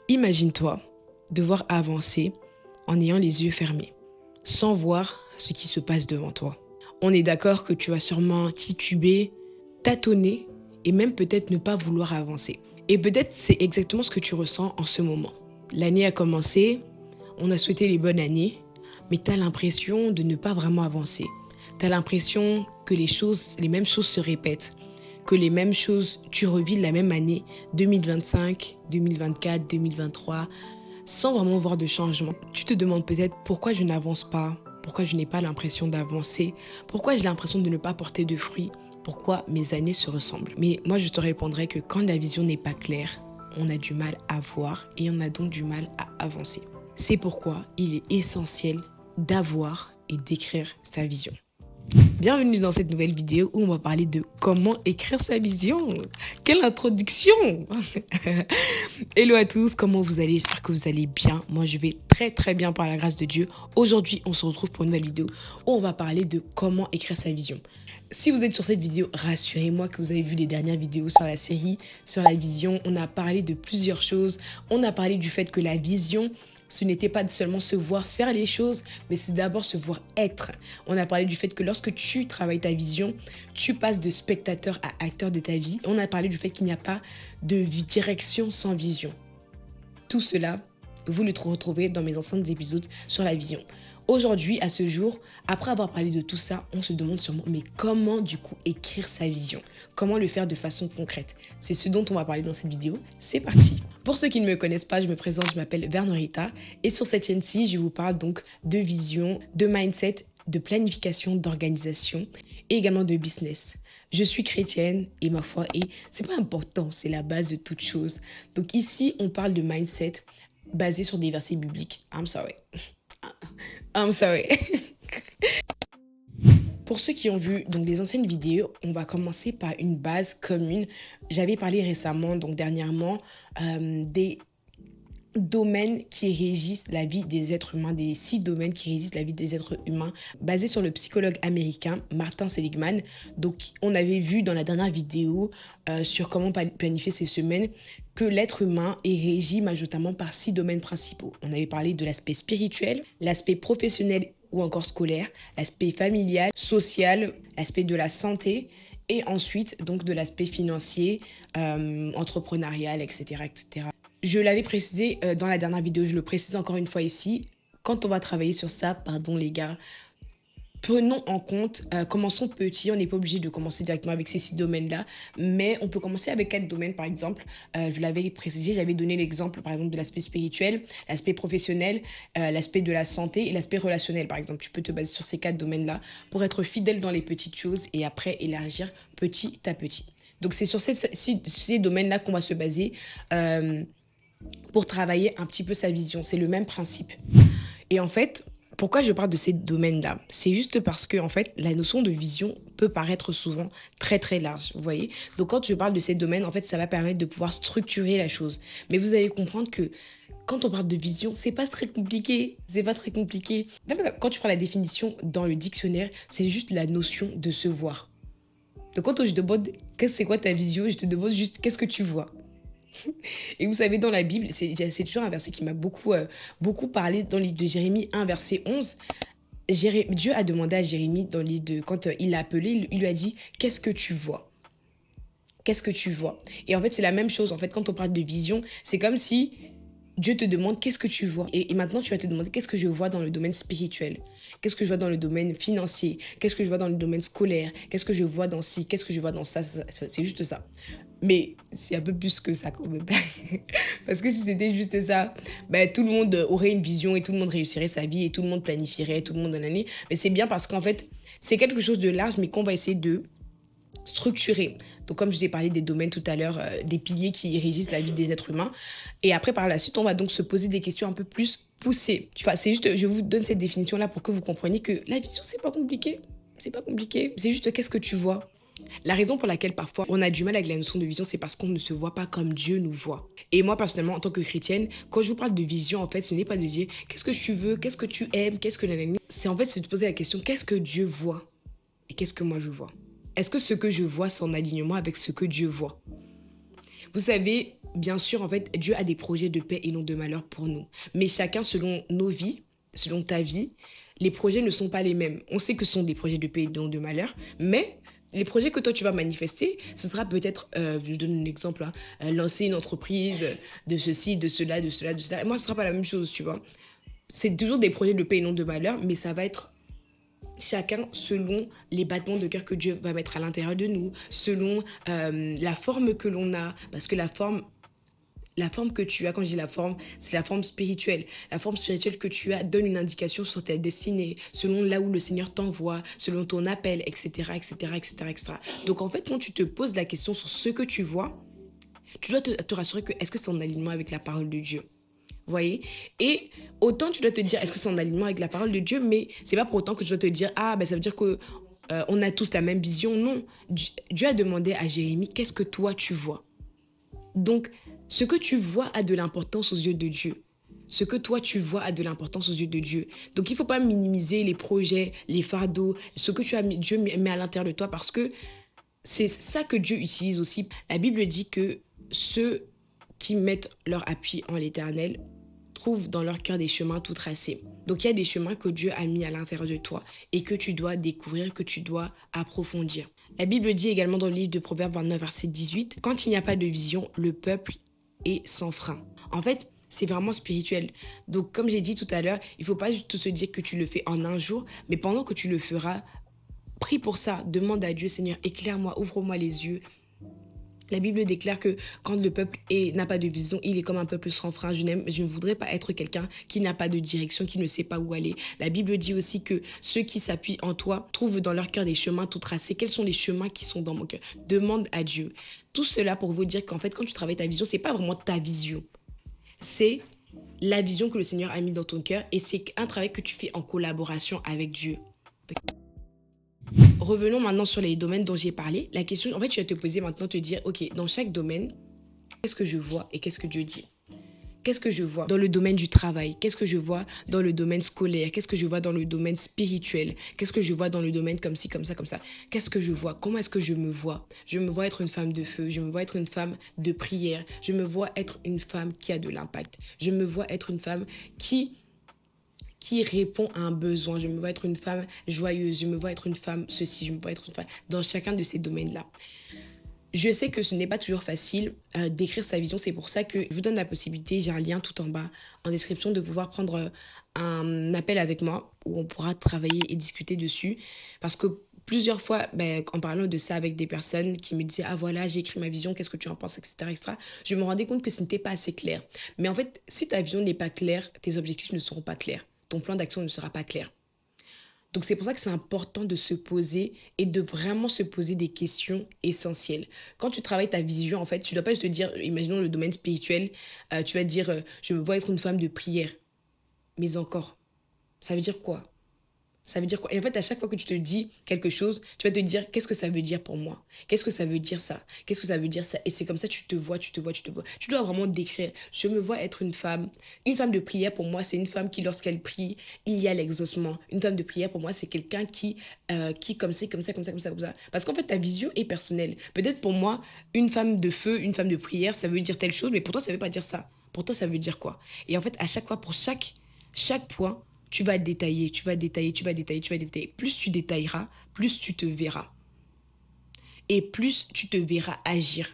Imagine-toi devoir avancer en ayant les yeux fermés, sans voir ce qui se passe devant toi. On est d'accord que tu vas sûrement tituber, tâtonner et même peut-être ne pas vouloir avancer. Et peut-être c'est exactement ce que tu ressens en ce moment. L'année a commencé, on a souhaité les bonnes années, mais tu as l'impression de ne pas vraiment avancer. Tu as l'impression que les mêmes choses se répètent, que les mêmes choses, tu revis la même année, 2025, 2024, 2023, sans vraiment voir de changement. Tu te demandes peut-être pourquoi je n'avance pas, pourquoi je n'ai pas l'impression d'avancer, pourquoi j'ai l'impression de ne pas porter de fruits, pourquoi mes années se ressemblent. Mais moi, je te répondrai que quand la vision n'est pas claire, on a du mal à voir et on a donc du mal à avancer. C'est pourquoi il est essentiel d'avoir et d'écrire sa vision. Bienvenue dans cette nouvelle vidéo où on va parler de comment écrire sa vision. Quelle introduction! Hello à tous, comment vous allez? J'espère que vous allez bien. Moi, je vais très bien par la grâce de Dieu. Aujourd'hui, on se retrouve pour une nouvelle vidéo où on va parler de comment écrire sa vision. Si vous êtes sur cette vidéo, rassurez-moi que vous avez vu les dernières vidéos sur la série, sur la vision. On a parlé de plusieurs choses. On a parlé du fait que la vision, ce n'était pas seulement se voir faire les choses, mais c'est d'abord se voir être. On a parlé du fait que lorsque tu travailles ta vision, tu passes de spectateur à acteur de ta vie. On a parlé du fait qu'il n'y a pas de direction sans vision. Tout cela, vous le retrouvez dans mes anciens épisodes sur la vision. Aujourd'hui, à ce jour, après avoir parlé de tout ça, on se demande sûrement, mais comment du coup écrire sa vision? Comment le faire de façon concrète? C'est ce dont on va parler dans cette vidéo. C'est parti! Pour ceux qui ne me connaissent pas, je me présente, je m'appelle Vernorita et sur cette chaîne-ci, je vous parle donc de vision, de mindset, de planification, d'organisation et également de business. Je suis chrétienne et ma foi c'est pas important, c'est la base de toute chose. Donc ici, on parle de mindset basé sur des versets bibliques. I'm sorry. Pour ceux qui ont vu donc les anciennes vidéos, on va commencer par une base commune. J'avais parlé récemment, donc dernièrement, des domaines qui régissent la vie des êtres humains, des 6 domaines qui régissent la vie des êtres humains, basés sur le psychologue américain Martin Seligman. Donc, on avait vu dans la dernière vidéo sur comment planifier ses semaines que l'être humain est régi majoritairement par 6 domaines principaux. On avait parlé de l'aspect spirituel, l'aspect professionnel ou encore scolaire, l'aspect familial, social, l'aspect de la santé, et ensuite donc de l'aspect financier, entrepreneurial, etc., etc. Je l'avais précisé dans la dernière vidéo, je le précise encore une fois ici. Quand on va travailler sur ça, pardon les gars, prenons en compte, commençons petit, on n'est pas obligé de commencer directement avec ces 6 domaines-là, mais on peut commencer avec 4 domaines par exemple. Je l'avais précisé, j'avais donné l'exemple par exemple de l'aspect spirituel, l'aspect professionnel, l'aspect de la santé et l'aspect relationnel par exemple. Tu peux te baser sur ces 4 domaines-là pour être fidèle dans les petites choses et après élargir petit à petit. Donc c'est sur ces domaines-là qu'on va se baser pour travailler un petit peu sa vision. C'est le même principe. Et en fait, pourquoi je parle de ces domaines-là? C'est juste parce que, en fait, la notion de vision peut paraître souvent très large, vous voyez? Donc, quand je parle de ces domaines, en fait, ça va permettre de pouvoir structurer la chose. Mais vous allez comprendre que quand on parle de vision, c'est pas très compliqué. C'est pas très compliqué. Même quand tu prends la définition dans le dictionnaire, c'est juste la notion de se voir. Donc, quand je te demande c'est quoi ta vision, je te demande juste qu'est-ce que tu vois. Et vous savez, dans la Bible, c'est toujours un verset qui m'a beaucoup parlé dans le livre de Jérémie 1, verset 11. Dieu a demandé à Jérémie, dans le livre quand il l'a appelé, il lui a dit « Qu'est-ce que tu vois ?» Qu'est-ce que tu vois? Et en fait, c'est la même chose. En fait, quand on parle de vision, c'est comme si Dieu te demande qu'est-ce que tu vois. Et maintenant, tu vas te demander qu'est-ce que je vois dans le domaine spirituel? Qu'est-ce que je vois dans le domaine financier? Qu'est-ce que je vois dans le domaine scolaire? Qu'est-ce que je vois dans ci? Qu'est-ce que je vois dans ça? C'est juste ça. Mais c'est un peu plus que ça quand même. Parce que si c'était juste ça, tout le monde aurait une vision et tout le monde réussirait sa vie et tout le monde planifierait, tout le monde en année. Mais c'est bien parce qu'en fait, c'est quelque chose de large, mais qu'on va essayer de structuré. Donc, comme je vous ai parlé des domaines tout à l'heure, des piliers qui régissent la vie des êtres humains. Et après, par la suite, on va donc se poser des questions un peu plus poussées. Tu vois, c'est juste, je vous donne cette définition-là pour que vous compreniez que la vision, c'est pas compliqué. C'est pas compliqué. C'est juste qu'est-ce que tu vois. La raison pour laquelle parfois on a du mal avec la notion de vision, c'est parce qu'on ne se voit pas comme Dieu nous voit. Et moi, personnellement, en tant que chrétienne, quand je vous parle de vision, en fait, ce n'est pas de dire qu'est-ce que tu veux, qu'est-ce que tu aimes, qu'est-ce que nanani. C'est de poser la question qu'est-ce que Dieu voit et qu'est-ce que moi je vois. Est-ce que ce que je vois, c'est en alignement avec ce que Dieu voit? Vous savez, bien sûr, en fait, Dieu a des projets de paix et non de malheur pour nous. Mais chacun, selon nos vies, selon ta vie, les projets ne sont pas les mêmes. On sait que ce sont des projets de paix et non de malheur, mais les projets que toi tu vas manifester, ce sera peut-être, je donne un exemple, hein, lancer une entreprise de ceci, de cela, de cela, de cela. Et moi, ce sera pas la même chose, tu vois. C'est toujours des projets de paix et non de malheur, mais ça va être chacun selon les battements de cœur que Dieu va mettre à l'intérieur de nous, selon la forme que l'on a, parce que la forme que tu as, quand je dis la forme, c'est la forme spirituelle. La forme spirituelle que tu as donne une indication sur ta destinée, selon là où le Seigneur t'envoie, selon ton appel, etc., etc., etc., etc. Donc en fait, quand tu te poses la question sur ce que tu vois, tu dois te rassurer que est-ce que c'est en alignement avec la parole de Dieu. Vous voyez? Et autant tu dois te dire, est-ce que c'est en alignement avec la parole de Dieu, mais c'est pas pour autant que tu dois te dire, ah, ben ça veut dire que on a tous la même vision. Non. Dieu a demandé à Jérémie, qu'est-ce que toi tu vois? Donc, ce que tu vois a de l'importance aux yeux de Dieu. Ce que toi tu vois a de l'importance aux yeux de Dieu. Donc, il ne faut pas minimiser les projets, les fardeaux, ce que Dieu met à l'intérieur de toi parce que c'est ça que Dieu utilise aussi. La Bible dit que ceux qui mettent leur appui en l'Éternel trouvent dans leur cœur des chemins tout tracés. Donc, il y a des chemins que Dieu a mis à l'intérieur de toi et que tu dois découvrir, que tu dois approfondir. La Bible dit également dans le livre de Proverbes 29, verset 18, « Quand il n'y a pas de vision, le peuple est sans frein. » En fait, c'est vraiment spirituel. Donc, comme j'ai dit tout à l'heure, il ne faut pas juste se dire que tu le fais en un jour, mais pendant que tu le feras, prie pour ça. Demande à Dieu, Seigneur, éclaire-moi, ouvre-moi les yeux. La Bible déclare que quand le peuple n'a pas de vision, il est comme un peuple sans frein. Je ne voudrais pas être quelqu'un qui n'a pas de direction, qui ne sait pas où aller. La Bible dit aussi que ceux qui s'appuient en toi trouvent dans leur cœur des chemins tout tracés. Quels sont les chemins qui sont dans mon cœur? Demande à Dieu. Tout cela pour vous dire qu'en fait, quand tu travailles ta vision, c'est pas vraiment ta vision. C'est la vision que le Seigneur a mis dans ton cœur et c'est un travail que tu fais en collaboration avec Dieu. Revenons maintenant sur les domaines dont j'ai parlé. La question, en fait, tu vas te poser maintenant, te dire, ok, dans chaque domaine, qu'est-ce que je vois et qu'est-ce que Dieu dit? Qu'est-ce que je vois dans le domaine du travail? Qu'est-ce que je vois dans le domaine scolaire? Qu'est-ce que je vois dans le domaine spirituel? Qu'est-ce que je vois dans le domaine comme ci, comme ça, comme ça? Qu'est-ce que je vois? Comment est-ce que je me vois? Je me vois être une femme de feu. Je me vois être une femme de prière. Je me vois être une femme qui a de l'impact. Je me vois être une femme qui répond à un besoin. Je me vois être une femme joyeuse. Je me vois être une femme ceci. Je me vois être une femme dans chacun de ces domaines-là. Je sais que ce n'est pas toujours facile d'écrire sa vision. C'est pour ça que je vous donne la possibilité, j'ai un lien tout en bas en description, de pouvoir prendre un appel avec moi où on pourra travailler et discuter dessus. Parce que plusieurs fois, en parlant de ça avec des personnes qui me disaient « Ah voilà, j'ai écrit ma vision, qu'est-ce que tu en penses ?» etc., etc. Je me rendais compte que ce n'était pas assez clair. Mais en fait, si ta vision n'est pas claire, tes objectifs ne seront pas clairs. Ton plan d'action ne sera pas clair. Donc c'est pour ça que c'est important de se poser et de vraiment se poser des questions essentielles. Quand tu travailles ta vision, en fait, tu ne dois pas juste te dire, imaginons le domaine spirituel, tu vas te dire, je me vois être une femme de prière. Mais encore, ça veut dire quoi? Ça veut dire quoi? Et en fait, à chaque fois que tu te dis quelque chose, tu vas te dire, qu'est-ce que ça veut dire pour moi? Qu'est-ce que ça veut dire ça? Qu'est-ce que ça veut dire ça? Et c'est comme ça, tu te vois, tu te vois, tu te vois. Tu dois vraiment décrire. Je me vois être une femme. Une femme de prière, pour moi, c'est une femme qui, lorsqu'elle prie, il y a l'exaucement. Une femme de prière, pour moi, c'est quelqu'un qui comme ça, comme ça, comme ça, comme ça, comme ça. Parce qu'en fait, ta vision est personnelle. Peut-être pour moi, une femme de feu, une femme de prière, ça veut dire telle chose, mais pour toi, ça veut pas dire ça. Pour toi, ça veut dire quoi? Et en fait, à chaque fois, pour chaque point, tu vas détailler, tu vas détailler, tu vas détailler, tu vas détailler. Plus tu détailleras, plus tu te verras. Et plus tu te verras agir.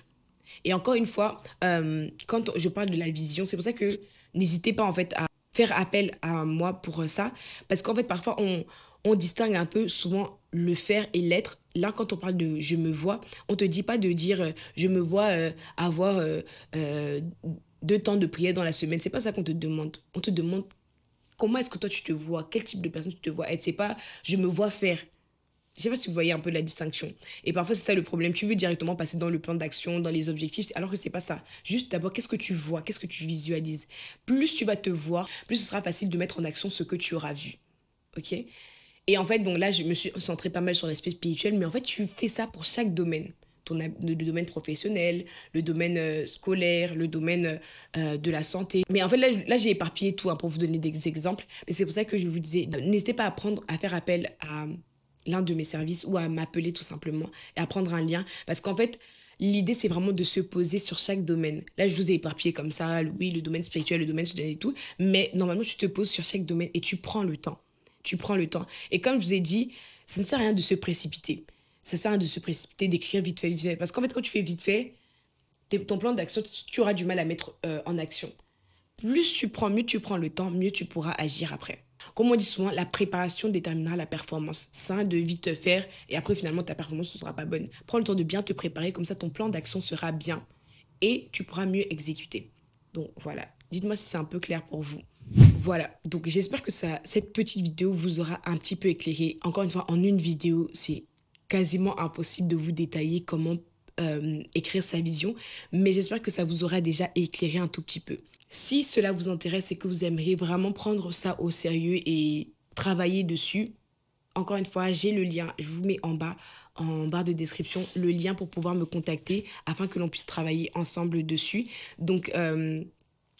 Et encore une fois, quand je parle de la vision, c'est pour ça que n'hésitez pas en fait à faire appel à moi pour ça. Parce qu'en fait, parfois, on distingue un peu souvent le faire et l'être. Là, quand on parle de « je me vois », on ne te dit pas de dire je me vois avoir 2 temps de prière dans la semaine ». C'est pas ça qu'on te demande. On te demande comment est-ce que toi tu te vois, quel type de personne tu te vois être. C'est pas « je me vois faire ». Je sais pas si vous voyez un peu la distinction. Et parfois, c'est ça le problème. Tu veux directement passer dans le plan d'action, dans les objectifs, alors que c'est pas ça. Juste d'abord, qu'est-ce que tu vois? Qu'est-ce que tu visualises? Plus tu vas te voir, plus ce sera facile de mettre en action ce que tu auras vu. OK? Et en fait, bon, là, je me suis centrée pas mal sur l'aspect spirituel, mais en fait, tu fais ça pour chaque domaine. Le domaine professionnel, le domaine scolaire, le domaine de la santé. Mais en fait, là j'ai éparpillé tout pour vous donner des exemples. Mais c'est pour ça que je vous disais, n'hésitez pas à faire appel à l'un de mes services ou à m'appeler tout simplement et à prendre un lien. Parce qu'en fait, l'idée, c'est vraiment de se poser sur chaque domaine. Là, je vous ai éparpillé comme ça, oui, le domaine spirituel, le domaine social et tout, mais normalement, tu te poses sur chaque domaine et tu prends le temps. Tu prends le temps. Et comme je vous ai dit, ça ne sert à rien de se précipiter. Ça ne sert à rien de se précipiter, d'écrire vite fait, vite fait. Parce qu'en fait, quand tu fais vite fait, ton plan d'action, tu auras du mal à mettre en action. Plus tu prends, mieux tu prends le temps, mieux tu pourras agir après. Comme on dit souvent, la préparation déterminera la performance. C'est rien de vite faire et après finalement ta performance ne sera pas bonne. Prends le temps de bien te préparer, comme ça ton plan d'action sera bien et tu pourras mieux exécuter. Donc voilà, dites-moi si c'est un peu clair pour vous. Voilà, donc j'espère que cette petite vidéo vous aura un petit peu éclairé. Encore une fois, en une vidéo, c'est quasiment impossible de vous détailler comment écrire sa vision, mais j'espère que ça vous aura déjà éclairé un tout petit peu. Si cela vous intéresse et que vous aimeriez vraiment prendre ça au sérieux et travailler dessus, encore une fois, j'ai le lien, je vous mets en barre de description, le lien pour pouvoir me contacter afin que l'on puisse travailler ensemble dessus. Donc,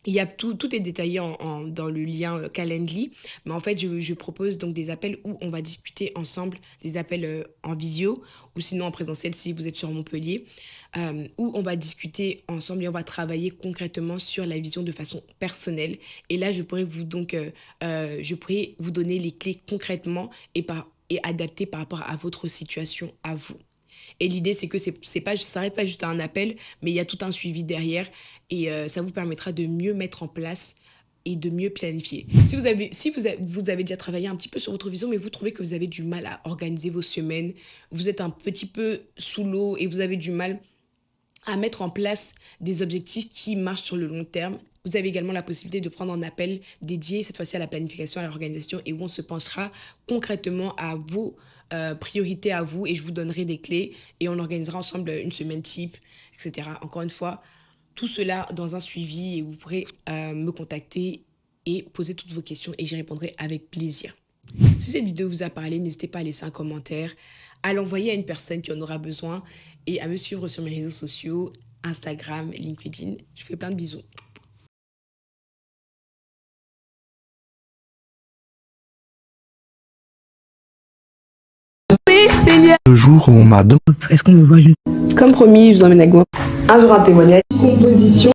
il y a tout est détaillé dans le lien Calendly, mais en fait, je propose donc des appels où on va discuter ensemble, des appels en visio ou sinon en présentiel si vous êtes sur Montpellier, où on va discuter ensemble et on va travailler concrètement sur la vision de façon personnelle. Et là, je pourrais vous donner les clés concrètement et adaptées par rapport à votre situation, à vous. Et l'idée, c'est que ça s'arrête pas juste à un appel, mais il y a tout un suivi derrière et ça vous permettra de mieux mettre en place et de mieux planifier. Si vous avez déjà travaillé un petit peu sur votre vision, mais vous trouvez que vous avez du mal à organiser vos semaines, vous êtes un petit peu sous l'eau et vous avez du mal à mettre en place des objectifs qui marchent sur le long terme, vous avez également la possibilité de prendre un appel dédié, cette fois-ci à la planification, à l'organisation, et où on se penchera concrètement à vos priorités à vous, et je vous donnerai des clés, et on organisera ensemble une semaine type, etc. Encore une fois, tout cela dans un suivi, et vous pourrez me contacter et poser toutes vos questions, et j'y répondrai avec plaisir. Si cette vidéo vous a parlé, n'hésitez pas à laisser un commentaire, à l'envoyer à une personne qui en aura besoin, et à me suivre sur mes réseaux sociaux, Instagram, LinkedIn. Je vous fais plein de bisous. Oui, Célia. Le jour où on m'a demandé... Est-ce qu'on me voit? Comme promis, je vous emmène avec moi. Un jour un témoignage. Composition.